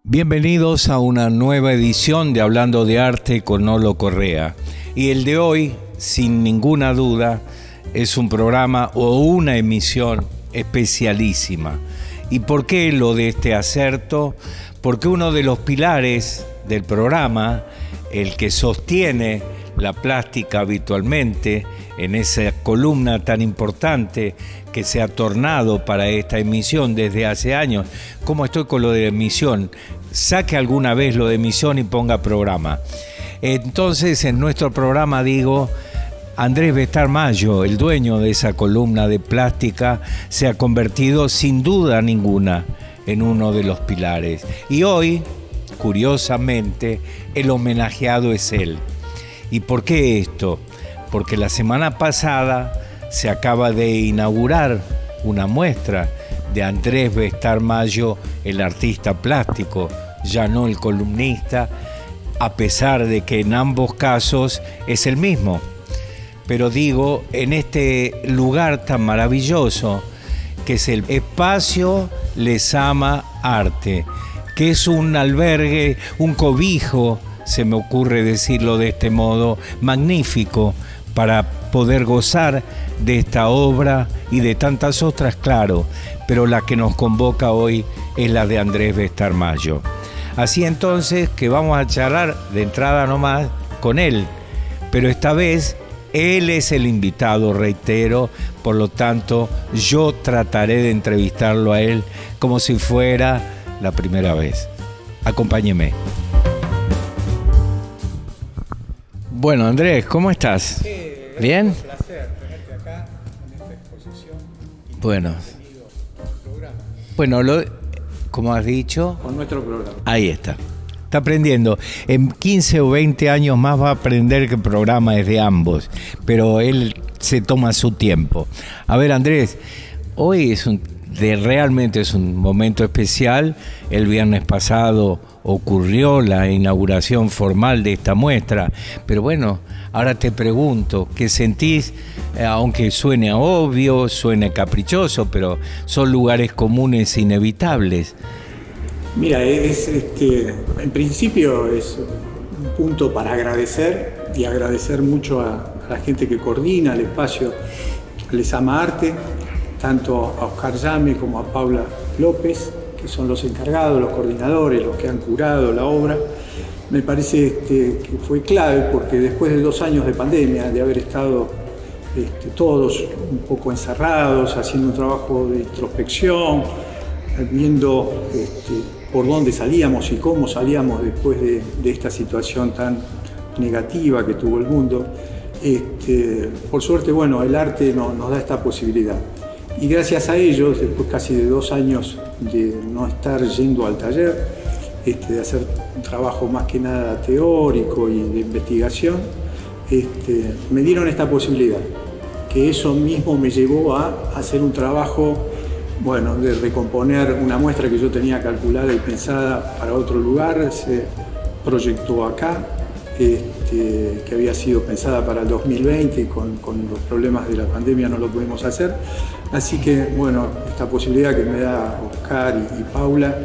Bienvenidos a una nueva edición de Hablando de Arte con Nolo Correa. Y el de hoy, sin ninguna duda, es un programa o una emisión especialísima. ¿Y por qué lo de este acerto? Porque uno de los pilares del programa, el que sostiene la plástica habitualmente en esa columna tan importante que se ha tornado para esta emisión desde hace años. ¿Cómo estoy con lo de emisión? Saque alguna vez lo de emisión y ponga programa. Entonces, en nuestro programa, digo, Andrés Bestar-Mayo, el dueño de esa columna de plástica, se ha convertido sin duda ninguna en uno de los pilares. Y hoy, curiosamente, el homenajeado es él. ¿Y por qué esto? Porque la semana pasada se acaba de inaugurar una muestra de Andrés Bestar-Mayo, el artista plástico, ya no el columnista, a pesar de que en ambos casos es el mismo. Pero digo, en este lugar tan maravilloso, que es el Espacio Lezama Arte, que es un albergue, un cobijo, se me ocurre decirlo de este modo, magnífico, para poder gozar de esta obra y de tantas otras, claro, pero la que nos convoca hoy es la de Andrés Bestar-Mayo. Así entonces que vamos a charlar de entrada nomás con él, pero esta vez él es el invitado, reitero, por lo tanto yo trataré de entrevistarlo a él como si fuera la primera vez. Acompáñeme. Bueno, Andrés, ¿cómo estás? Sí, ¿bien? Un placer tenerte acá en esta exposición. Bueno, como has dicho, Con nuestro programa. ahí está. Está aprendiendo. En 15 o 20 años más va a aprender que el programa es de ambos, pero él se toma su tiempo. A ver, Andrés, hoy realmente es un momento especial. El viernes pasado ocurrió la inauguración formal de esta muestra, pero bueno, ahora te pregunto, ¿qué sentís? Aunque suene obvio, suene caprichoso, pero son lugares comunes inevitables. Mira, en principio es un punto para agradecer y agradecer mucho a la gente que coordina el espacio Lezama Arte, tanto a Oscar Llame como a Paula López, que son los encargados, los coordinadores, los que han curado la obra. Me parece que fue clave porque después de 2 años de pandemia, de haber estado todos un poco encerrados, haciendo un trabajo de introspección, viendo por dónde salíamos y cómo salíamos después de esta situación tan negativa que tuvo el mundo, por suerte, bueno, el arte nos da esta posibilidad. Y gracias a ellos, después casi de 2 años de no estar yendo al taller, de hacer un trabajo más que nada teórico y de investigación, me dieron esta posibilidad, que eso mismo me llevó a hacer un trabajo, bueno, de recomponer una muestra que yo tenía calculada y pensada para otro lugar, se proyectó acá, que había sido pensada para el 2020 y con los problemas de la pandemia no lo pudimos hacer. Así que, bueno, esta posibilidad que me da Oscar y Paula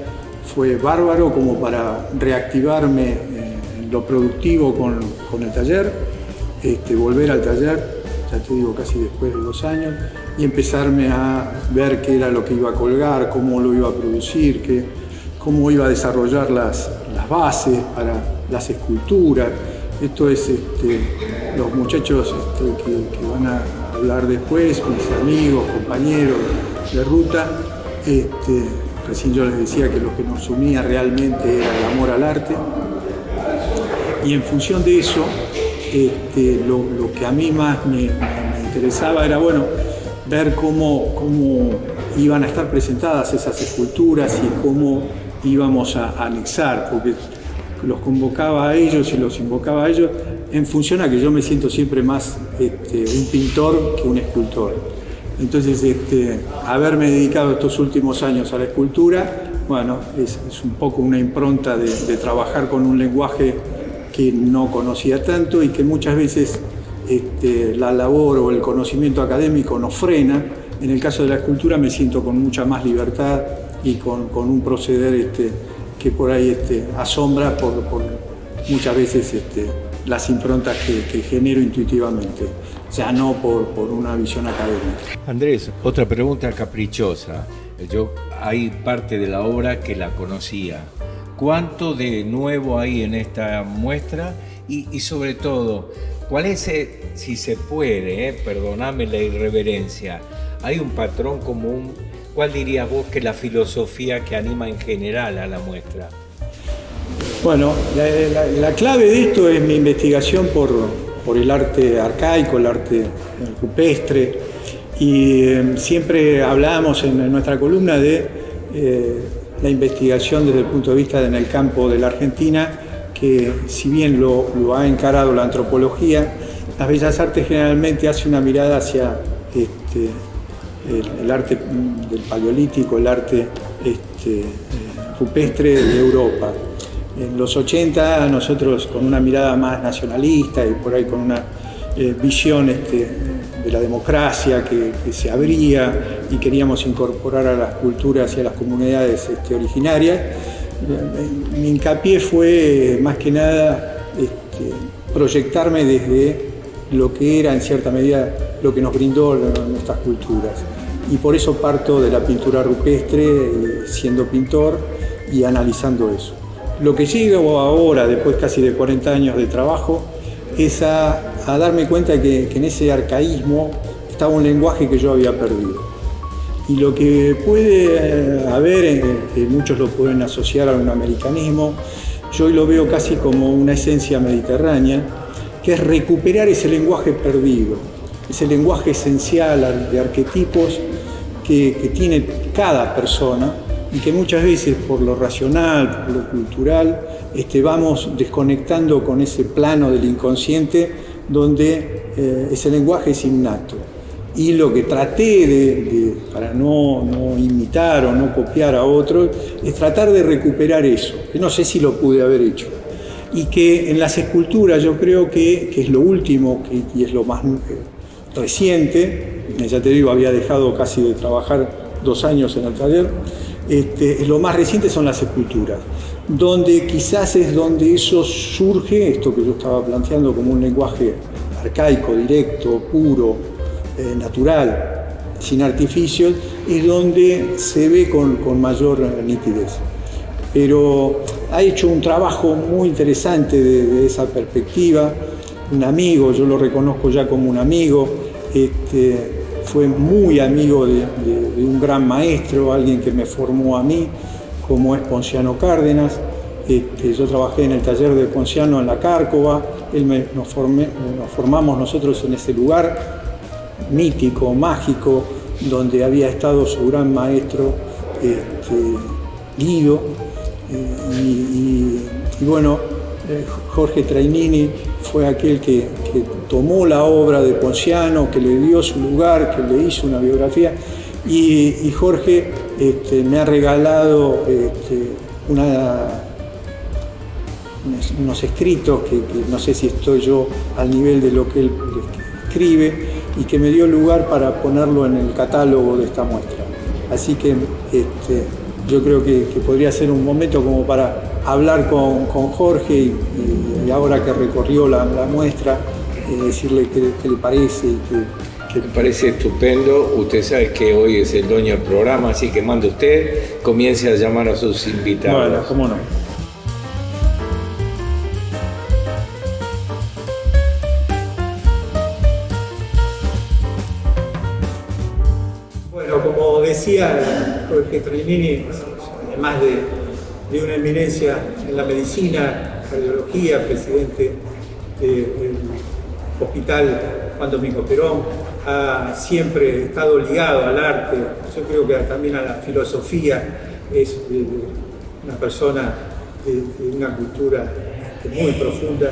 fue bárbaro como para reactivarme en lo productivo con el taller, volver al taller, ya te digo, casi después de 2 años, y empezarme a ver qué era lo que iba a colgar, cómo lo iba a producir, cómo iba a desarrollar las bases para las esculturas. Esto es los muchachos que van a hablar después, mis amigos, compañeros de ruta. Recién yo les decía que lo que nos unía realmente era el amor al arte. Y en función de eso, lo que a mí más me interesaba era, bueno, ver cómo iban a estar presentadas esas esculturas y cómo íbamos a anexar, porque los convocaba a ellos y los invocaba a ellos en función a que yo me siento siempre más un pintor que un escultor. Entonces, haberme dedicado estos últimos años a la escultura bueno, es un poco una impronta de trabajar con un lenguaje que no conocía tanto y que muchas veces la labor o el conocimiento académico nos frena. En el caso de la escultura me siento con mucha más libertad y con un proceder que por ahí asombra por muchas veces las improntas que genero intuitivamente, ya no por una visión académica. Andrés, otra pregunta caprichosa. Hay parte de la obra que la conocía. ¿Cuánto de nuevo hay en esta muestra? Y sobre todo, ¿cuál es, si se puede, perdoname la irreverencia, hay un patrón común? ¿Cuál dirías vos que es la filosofía que anima en general a la muestra? Bueno, la clave de esto es mi investigación por el arte arcaico, el arte rupestre, y siempre hablábamos en nuestra columna de la investigación desde el punto de vista en el campo de la Argentina, que si bien lo ha encarado la antropología, las bellas artes generalmente hace una mirada hacia el arte del paleolítico, el arte rupestre de Europa. En los 80 nosotros, con una mirada más nacionalista y por ahí con una visión de la democracia que se abría y queríamos incorporar a las culturas y a las comunidades originarias, mi hincapié fue más que nada proyectarme desde lo que era en cierta medida lo que nos brindó nuestras culturas. Y por eso parto de la pintura rupestre, siendo pintor y analizando eso. Lo que llego ahora, después casi de 40 años de trabajo, es a darme cuenta que en ese arcaísmo estaba un lenguaje que yo había perdido. Y lo que puede haber, que muchos lo pueden asociar a un americanismo, yo hoy lo veo casi como una esencia mediterránea, que es recuperar ese lenguaje perdido, ese lenguaje esencial de arquetipos que tiene cada persona, y que muchas veces por lo racional, por lo cultural, vamos desconectando con ese plano del inconsciente donde ese lenguaje es innato. Y lo que traté para no imitar o no copiar a otros, es tratar de recuperar eso, que no sé si lo pude haber hecho. Y que en las esculturas yo creo que es lo último y es lo más reciente, ya te digo, había dejado casi de trabajar 2 años en el taller. Lo más reciente son las esculturas, donde quizás es donde eso surge, esto que yo estaba planteando como un lenguaje arcaico, directo, puro, natural, sin artificios, es donde se ve con mayor nitidez. Pero ha hecho un trabajo muy interesante de esa perspectiva, un amigo, yo lo reconozco ya como un amigo, fue muy amigo de un gran maestro, alguien que me formó a mí, como es Ponciano Cárdenas. Yo trabajé en el taller de Ponciano en la Cárcova, nos formamos nosotros en ese lugar mítico, mágico, donde había estado su gran maestro Guido, y bueno, Jorge Trainini fue aquel que tomó la obra de Ponciano, que le dio su lugar, que le hizo una biografía, y Jorge me ha regalado unos escritos que no sé si estoy yo al nivel de lo que él escribe, y que me dio lugar para ponerlo en el catálogo de esta muestra. Así que yo creo que podría ser un momento como para hablar con Jorge y ahora que recorrió la muestra, decirle qué le parece. Me parece estupendo. Usted sabe que hoy es el dueño del programa, así que mande usted, comience a llamar a sus invitados. Bueno, cómo no. Bueno, como decía Jorge Trainini, además de una eminencia en la medicina, cardiología, presidente del Hospital Juan Domingo Perón, ha siempre estado ligado al arte, yo creo que también a la filosofía, es una persona de una cultura muy profunda,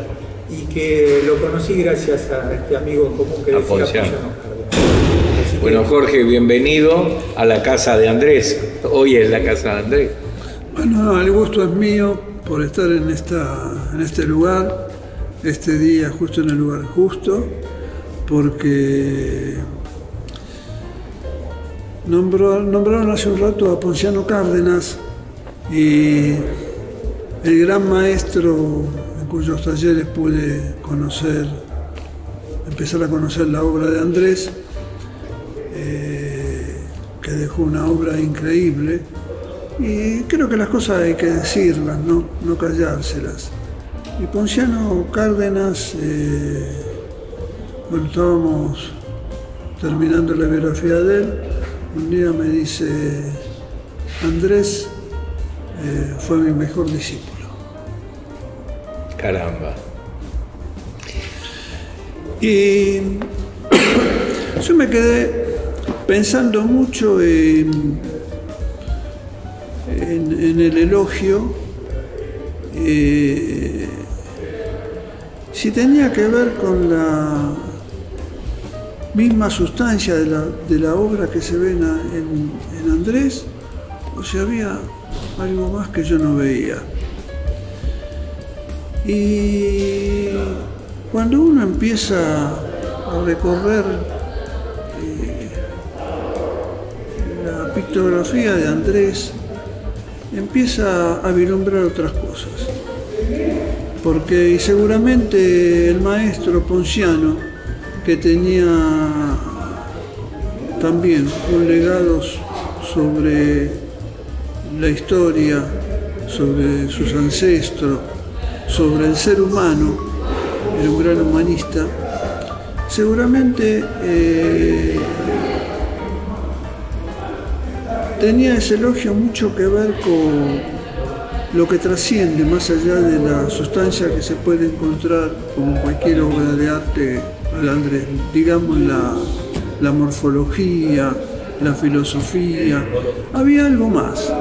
y que lo conocí gracias a este amigo en común que decía Ponciano Cárdenas. Bueno, Jorge, bienvenido a la casa de Andrés. Hoy es la casa de Andrés. Bueno, no, el gusto es mío por estar en este lugar, este día justo en el lugar justo, porque nombraron hace un rato a Ponciano Cárdenas, y el gran maestro en cuyos talleres pude empezar a conocer la obra de Andrés, que dejó una obra increíble, y creo que las cosas hay que decirlas, no callárselas. Y Ponciano Cárdenas, bueno, estábamos terminando la biografía de él, un día me dice: Andrés fue mi mejor discípulo. Caramba. Y yo me quedé pensando mucho en el elogio, si tenía que ver con la misma sustancia de la obra que se ve en Andrés, o si había algo más que yo no veía. Y cuando uno empieza a recorrer la pictografía de Andrés, empieza a vislumbrar otras cosas. Porque seguramente el maestro Ponciano, que tenía también un legado sobre la historia, sobre sus ancestros, sobre el ser humano, era un gran humanista, seguramente tenía ese elogio mucho que ver con lo que trasciende más allá de la sustancia que se puede encontrar como cualquier obra de arte de Andrés, digamos la morfología, la filosofía. Había algo más.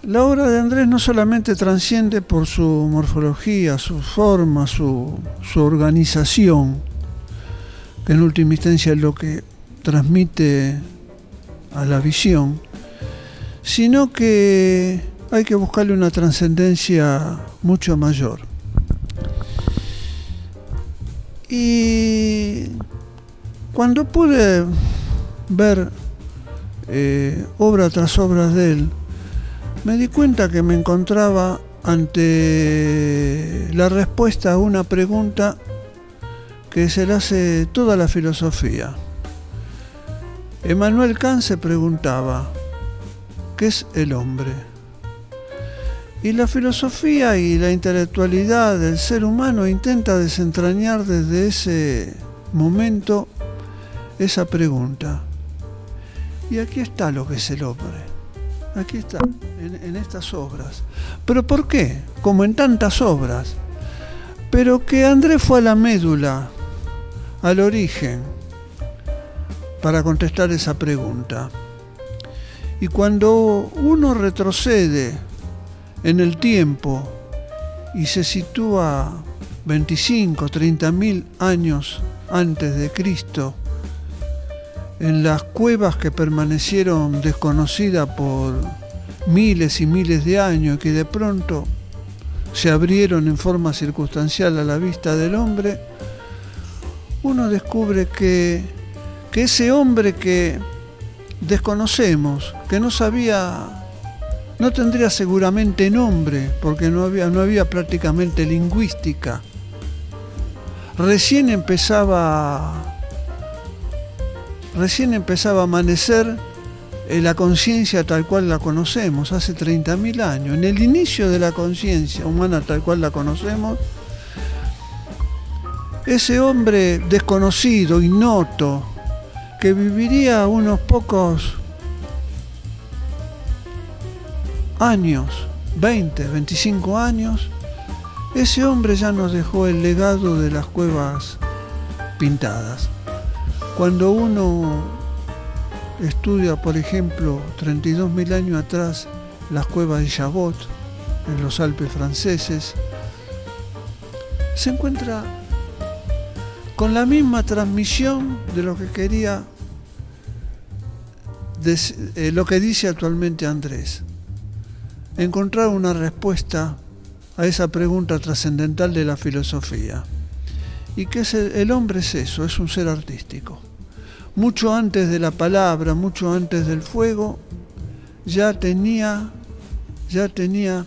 La obra de Andrés no solamente trasciende por su morfología, su forma, su organización, que en última instancia es lo que transmite a la visión, sino que hay que buscarle una trascendencia mucho mayor. Y cuando pude ver obra tras obra de él, me di cuenta que me encontraba ante la respuesta a una pregunta que se le hace toda la filosofía. Emmanuel Kant se preguntaba: ¿qué es el hombre? Y la filosofía y la intelectualidad del ser humano intenta desentrañar desde ese momento esa pregunta. Y aquí está lo que es el hombre. Aquí está, en estas obras. ¿Pero por qué? Como en tantas obras. Pero que Andrés fue a la médula, al origen, para contestar esa pregunta. Y cuando uno retrocede en el tiempo y se sitúa 25, 30.000 años antes de Cristo, en las cuevas que permanecieron desconocidas por miles y miles de años, que de pronto se abrieron en forma circunstancial a la vista del hombre, uno descubre que ese hombre que desconocemos, que no tendría seguramente nombre, porque no había prácticamente lingüística, recién empezaba a amanecer la conciencia tal cual la conocemos, hace 30.000 años. En el inicio de la conciencia humana tal cual la conocemos, ese hombre desconocido, ignoto, que viviría unos pocos años, 20, 25 años, ese hombre ya nos dejó el legado de las cuevas pintadas. Cuando uno estudia, por ejemplo, 32.000 años atrás, las cuevas de Chabot, en los Alpes franceses, se encuentra con la misma transmisión de lo que quería, lo que dice actualmente Andrés. encontrar una respuesta a esa pregunta trascendental de la filosofía. Y que el hombre es eso, es un ser artístico. Mucho antes de la palabra, mucho antes del fuego, ya tenía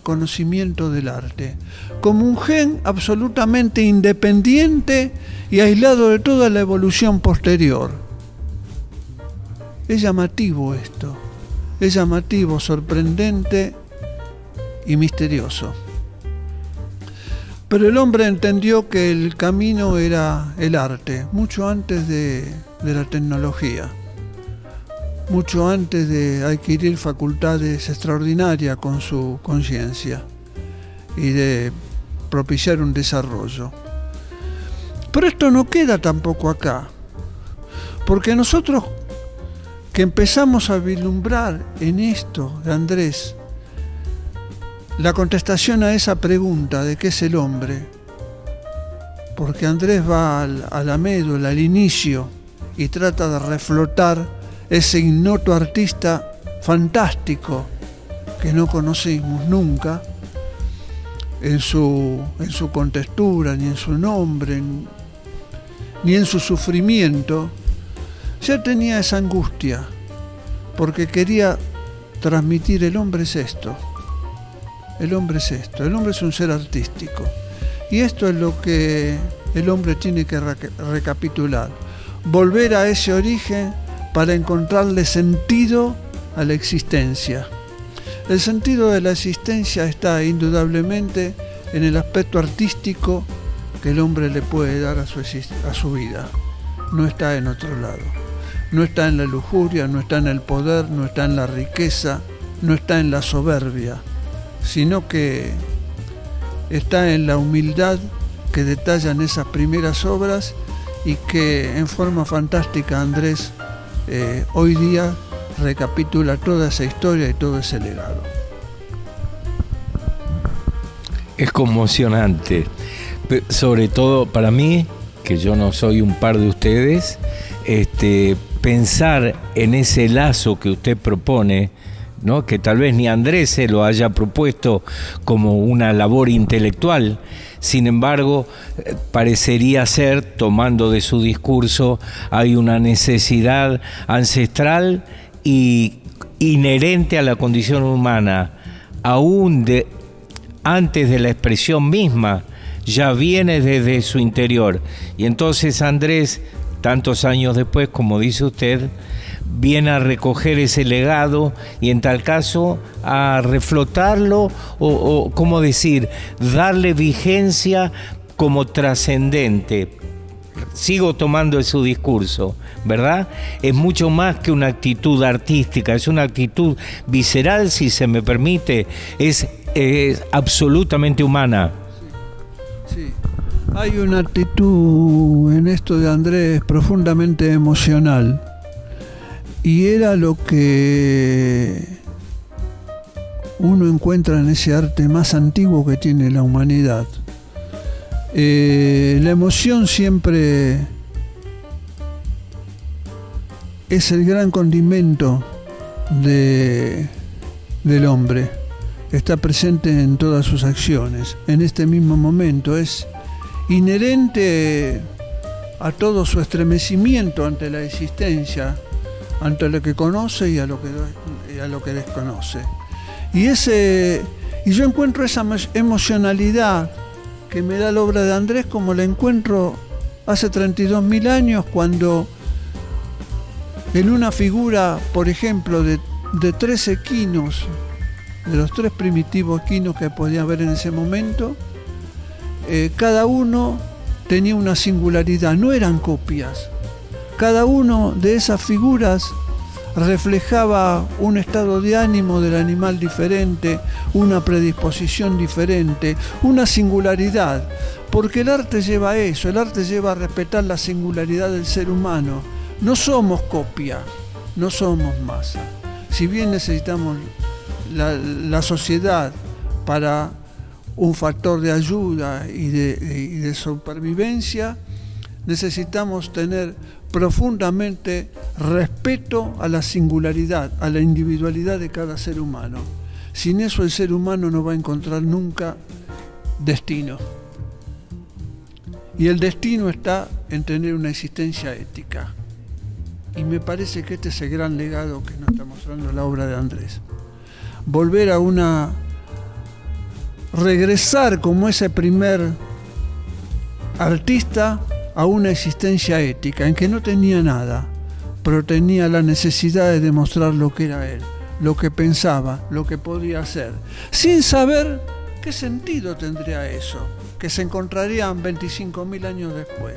conocimiento del arte, como un gen absolutamente independiente y aislado de toda la evolución posterior. Es llamativo esto, es llamativo, sorprendente y misterioso. Pero el hombre entendió que el camino era el arte, mucho antes de la tecnología, mucho antes de adquirir facultades extraordinarias con su conciencia y de propiciar un desarrollo. Pero esto no queda tampoco acá, porque nosotros que empezamos a vislumbrar en esto de Andrés la contestación a esa pregunta de qué es el hombre, porque Andrés va a la médula, al inicio, y trata de reflotar ese ignoto artista fantástico que no conocimos nunca, en su contextura, ni en su nombre, ni en su sufrimiento. Ya tenía esa angustia, porque quería transmitir: el hombre es esto. El hombre es esto, el hombre es un ser artístico. Y esto es lo que el hombre tiene que recapitular. Volver a ese origen para encontrarle sentido a la existencia. El sentido de la existencia está indudablemente en el aspecto artístico que el hombre le puede dar a su vida. No está en otro lado. No está en la lujuria, no está en el poder, no está en la riqueza, no está en la soberbia, sino que está en la humildad que detallan esas primeras obras y que en forma fantástica Andrés hoy día recapitula toda esa historia y todo ese legado. Es conmocionante, sobre todo para mí, que yo no soy un par de ustedes, pensar en ese lazo que usted propone, ¿no? Que tal vez ni Andrés se lo haya propuesto como una labor intelectual. Sin embargo, parecería ser, tomando de su discurso, hay una necesidad ancestral y inherente a la condición humana, aún antes de la expresión misma, ya viene desde su interior. Y entonces Andrés, tantos años después, como dice usted, viene a recoger ese legado y en tal caso a reflotarlo o ¿cómo decir?, darle vigencia como trascendente. Sigo tomando su discurso, ¿verdad? Es mucho más que una actitud artística, es una actitud visceral, si se me permite, es absolutamente humana. Sí. Hay una actitud en esto de Andrés profundamente emocional. Y era lo que uno encuentra en ese arte más antiguo que tiene la humanidad. La emoción siempre es el gran condimento del hombre. Está presente en todas sus acciones. En este mismo momento es inherente a todo su estremecimiento ante la existencia, ante lo que conoce y a lo que desconoce. Y yo encuentro esa emocionalidad que me da la obra de Andrés como la encuentro hace 32.000 años, cuando en una figura, por ejemplo, de 3 equinos, de los 3 primitivos equinos que podía haber en ese momento, cada uno tenía una singularidad, no eran copias. Cada uno de esas figuras reflejaba un estado de ánimo del animal diferente, una predisposición diferente, una singularidad, porque el arte lleva a eso, el arte lleva a respetar la singularidad del ser humano. No somos copia, no somos masa. Si bien necesitamos la sociedad para un factor de ayuda y de supervivencia, necesitamos tener profundamente respeto a la singularidad, a la individualidad de cada ser humano. Sin eso el ser humano no va a encontrar nunca destino. Y el destino está en tener una existencia ética. Y me parece que este es el gran legado que nos está mostrando la obra de Andrés. Volver a regresar como ese primer artista a una existencia ética, en que no tenía nada, pero tenía la necesidad de demostrar lo que era él, lo que pensaba, lo que podía hacer, sin saber qué sentido tendría eso, que se encontrarían 25.000 años después.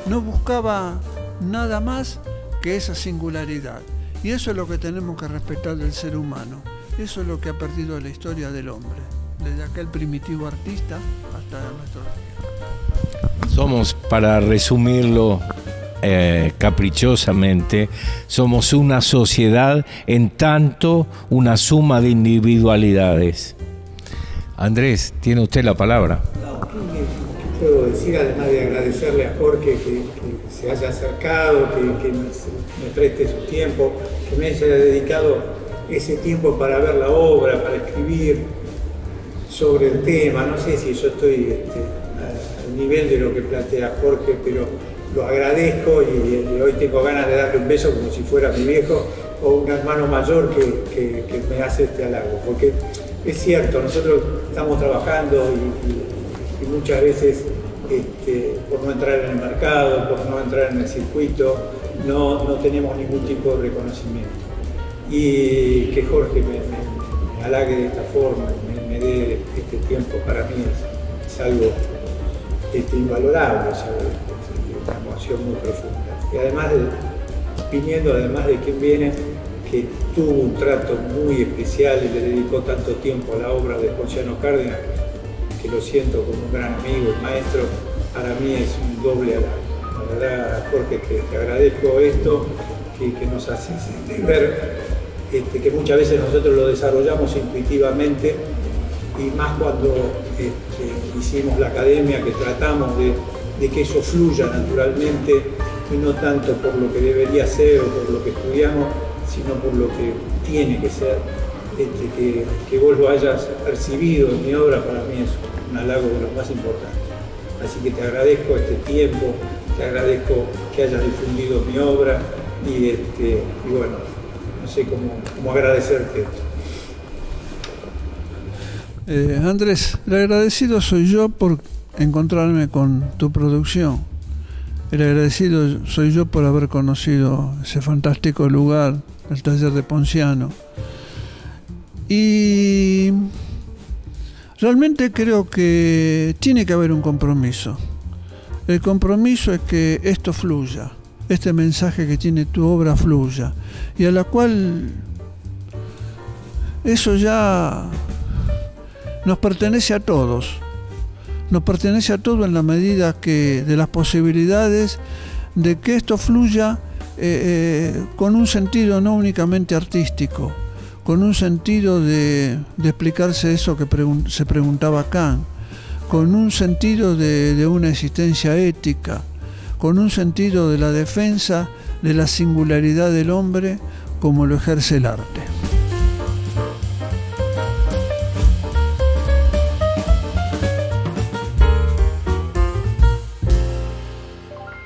No buscaba nada más que esa singularidad, y eso es lo que tenemos que respetar del ser humano. Eso es lo que ha perdido la historia del hombre, desde aquel primitivo artista hasta nuestros días. Somos, para resumirlo caprichosamente, somos una sociedad en tanto una suma de individualidades. Andrés, tiene usted la palabra. No, ¿qué puedo decir? Además de agradecerle a Jorge que se haya acercado, que me preste su tiempo, que me haya dedicado ese tiempo para ver la obra, para escribir sobre el tema. No sé si yo estoy al nivel de lo que plantea Jorge, pero lo agradezco y hoy tengo ganas de darle un beso como si fuera mi viejo o un hermano mayor que me hace este halago. Porque es cierto, nosotros estamos trabajando y muchas veces por no entrar en el mercado, por no entrar en el circuito, no tenemos ningún tipo de reconocimiento. Y que Jorge me halague de esta forma, me dé este tiempo, para mí es algo invalorable, es una emoción muy profunda. Y además viniendo de quien viene, que tuvo un trato muy especial y le dedicó tanto tiempo a la obra de Ponciano Cárdenas, que lo siento como un gran amigo, un maestro, para mí es un doble halago. La verdad, Jorge, que te agradezco esto, que nos haces ver que muchas veces nosotros lo desarrollamos intuitivamente, y más cuando hicimos la academia, que tratamos de que eso fluya naturalmente y no tanto por lo que debería ser o por lo que estudiamos, sino por lo que tiene que ser. Que vos lo hayas percibido en mi obra, para mí es un halago de lo más importante. Así que te agradezco este tiempo, te agradezco que hayas difundido mi obra y bueno, no sé cómo agradecerte esto. Andrés, el agradecido soy yo por encontrarme con tu producción. El agradecido soy yo por haber conocido ese fantástico lugar, el taller de Ponciano. Y realmente creo que tiene que haber un compromiso. El compromiso es que esto fluya, este mensaje que tiene tu obra fluya, y a la cual eso ya nos pertenece a todos. Nos pertenece a todos en la medida que de las posibilidades de que esto fluya con un sentido no únicamente artístico, con un sentido de explicarse eso que se preguntaba Kant, con un sentido de una existencia ética, con un sentido de la defensa de la singularidad del hombre como lo ejerce el arte.